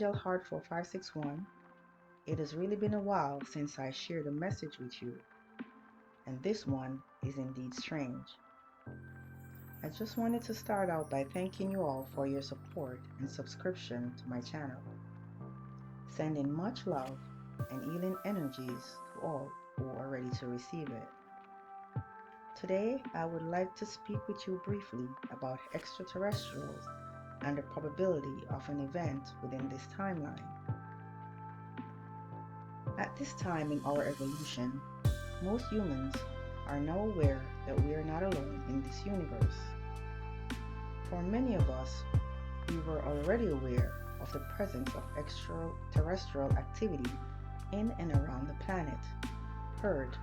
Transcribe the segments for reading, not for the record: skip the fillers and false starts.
Angel Heart 4561. It has really been a while since I shared a message with you, and this one is indeed strange. I just wanted to start out by thanking you all for your support and subscription to my channel, sending much love and healing energies to all who are ready to receive it. Today, I would like to speak with you briefly about extraterrestrials and the probability of an event within this timeline. At this time in our evolution, most humans are now aware that we are not alone in this universe. For many of us, we were already aware of the presence of extraterrestrial activity in and around the planet, heard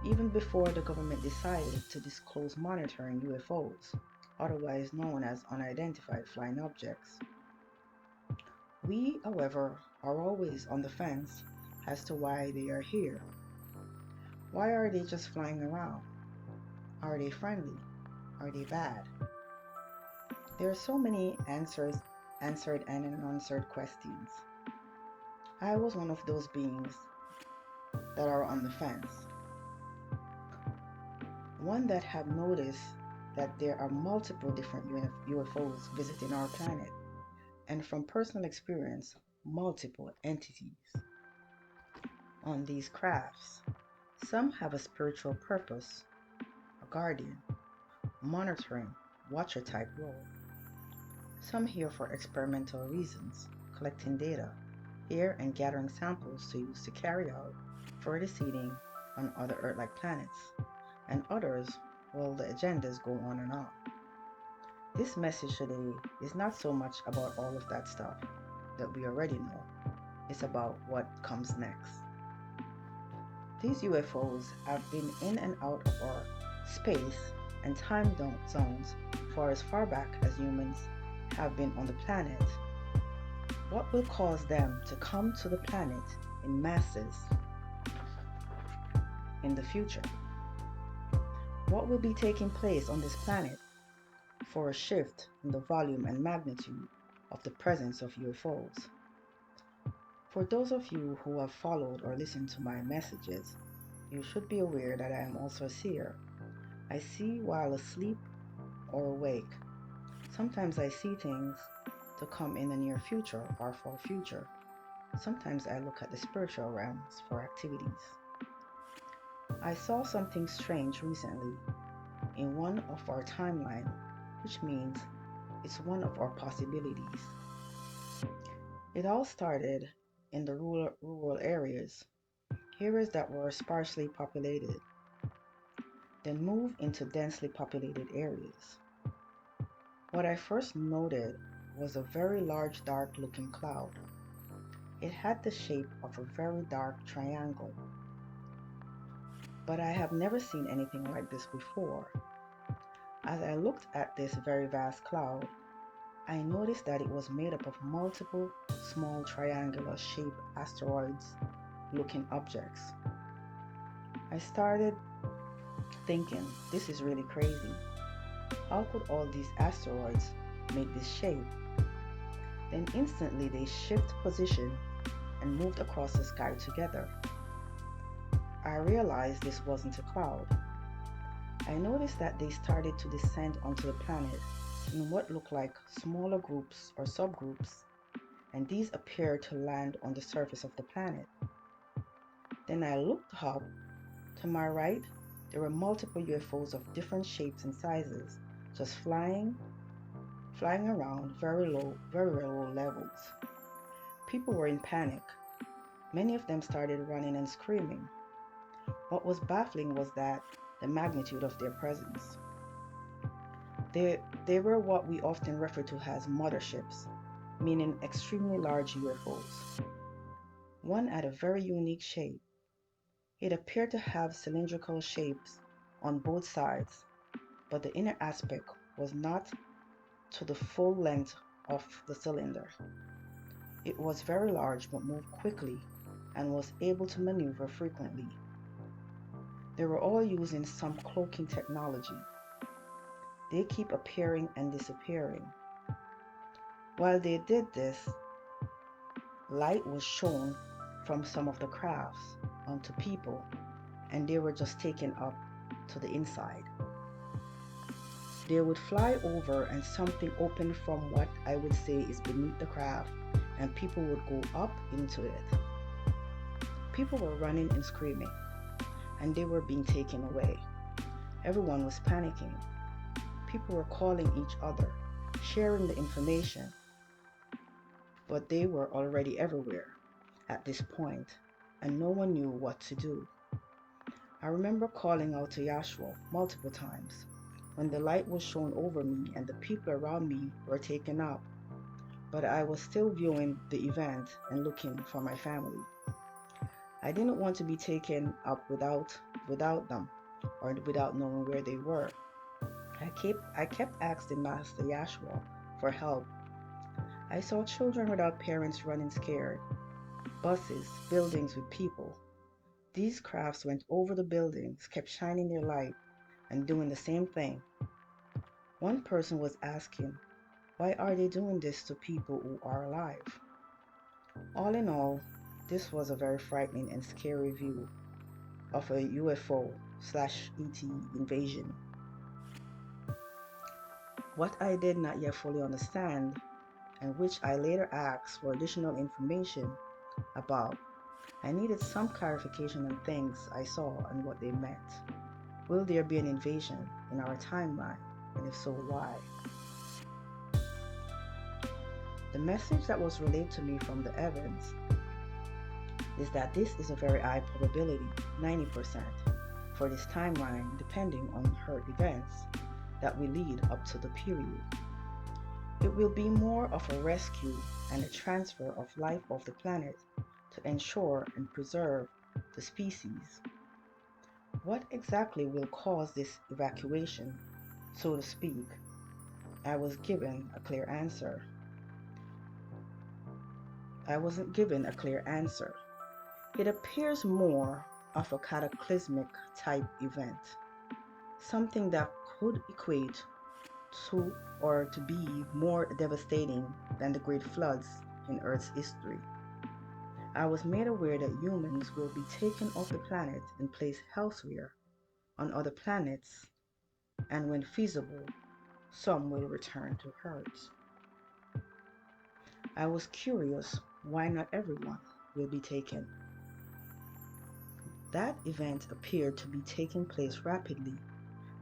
even before the government decided to disclose monitoring UFOs, otherwise known as unidentified flying objects. We, however, are always on the fence as to why they are here. Why are they just flying around? Are they friendly? Are they bad? There are so many answered and unanswered questions. I was one of those beings that are on the fence. One that have noticed that there are multiple different UFOs visiting our planet, and from personal experience, multiple entities on these crafts. Some have a spiritual purpose, a guardian, monitoring, watcher type role. Some here for experimental reasons, collecting data, here and gathering samples to use to carry out further seeding on other Earth-like planets, and others, well, the agendas go on and on. This message today is not so much about all of that stuff that we already know. It's about what comes next. These UFOs have been in and out of our space and time zones for as far back as humans have been on the planet. What will cause them to come to the planet in masses in the future? What will be taking place on this planet for a shift in the volume and magnitude of the presence of UFOs? For those of you who have followed or listened to my messages, you should be aware that I am also a seer. I see while asleep or awake. Sometimes I see things to come in the near future or far future. Sometimes I look at the spiritual realms for activities. I saw something strange recently in one of our timeline, which means it's one of our possibilities. It all started in the rural areas that were sparsely populated, then moved into densely populated areas. What I first noted was a very large dark-looking cloud. It had the shape of a very dark triangle, but I have never seen anything like this before. As I looked at this very vast cloud, I noticed that it was made up of multiple small triangular-shaped asteroids-looking objects. I started thinking, this is really crazy. How could all these asteroids make this shape? Then instantly they shift position and moved across the sky together. I realized this wasn't a cloud. I noticed that they started to descend onto the planet in what looked like smaller groups or subgroups, and these appeared to land on the surface of the planet. Then I looked up. To my right, there were multiple UFOs of different shapes and sizes, just flying around very low levels. People were in panic. Many of them started running and screaming. What was baffling was that the magnitude of their presence. They were what we often refer to as motherships, meaning extremely large UFOs. One had a very unique shape. It appeared to have cylindrical shapes on both sides, but the inner aspect was not to the full length of the cylinder. It was very large but moved quickly and was able to maneuver frequently. They were all using some cloaking technology. They keep appearing and disappearing. While they did this, light was shown from some of the crafts onto people, and they were just taken up to the inside. They would fly over, and something opened from what I would say is beneath the craft, and people would go up into it. People were running and screaming, and they were being taken away. Everyone was panicking. People were calling each other, sharing the information, but they were already everywhere at this point, and no one knew what to do. I remember calling out to Yashua multiple times when the light was shown over me and the people around me were taken up, but I was still viewing the event and looking for my family. I didn't want to be taken up without them or without knowing where they were. I kept asking Master Yashua for help. I saw children without parents running scared, buses, buildings with people. These crafts went over the buildings, kept shining their light and doing the same thing. One person was asking, why are they doing this to people who are alive? All in all, this was a very frightening and scary view of a UFO/ET invasion. What I did not yet fully understand, and which I later asked for additional information about, I needed some clarification on things I saw and what they meant. Will there be an invasion in our timeline, and if so, why? The message that was relayed to me from the evidence is that this is a very high probability, 90%, for this timeline depending on her events that will lead up to the period. It will be more of a rescue and a transfer of life off the planet to ensure and preserve the species. What exactly will cause this evacuation, so to speak? I was given a clear answer. I wasn't given a clear answer. It appears more of a cataclysmic type event, something that could equate to or to be more devastating than the great floods in Earth's history. I was made aware that humans will be taken off the planet and placed elsewhere on other planets, and when feasible, some will return to Earth. I was curious why not everyone will be taken. That event appeared to be taking place rapidly,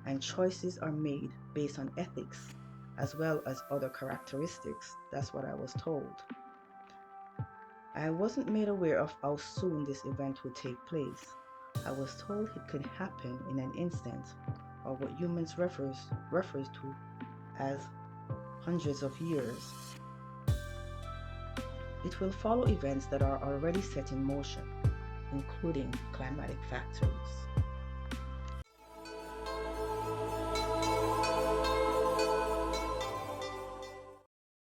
and choices are made based on ethics as well as other characteristics. That's what I was told. I wasn't made aware of how soon this event would take place. I was told it could happen in an instant, or what humans refers to as hundreds of years. It will follow events that are already set in motion, including climatic factors.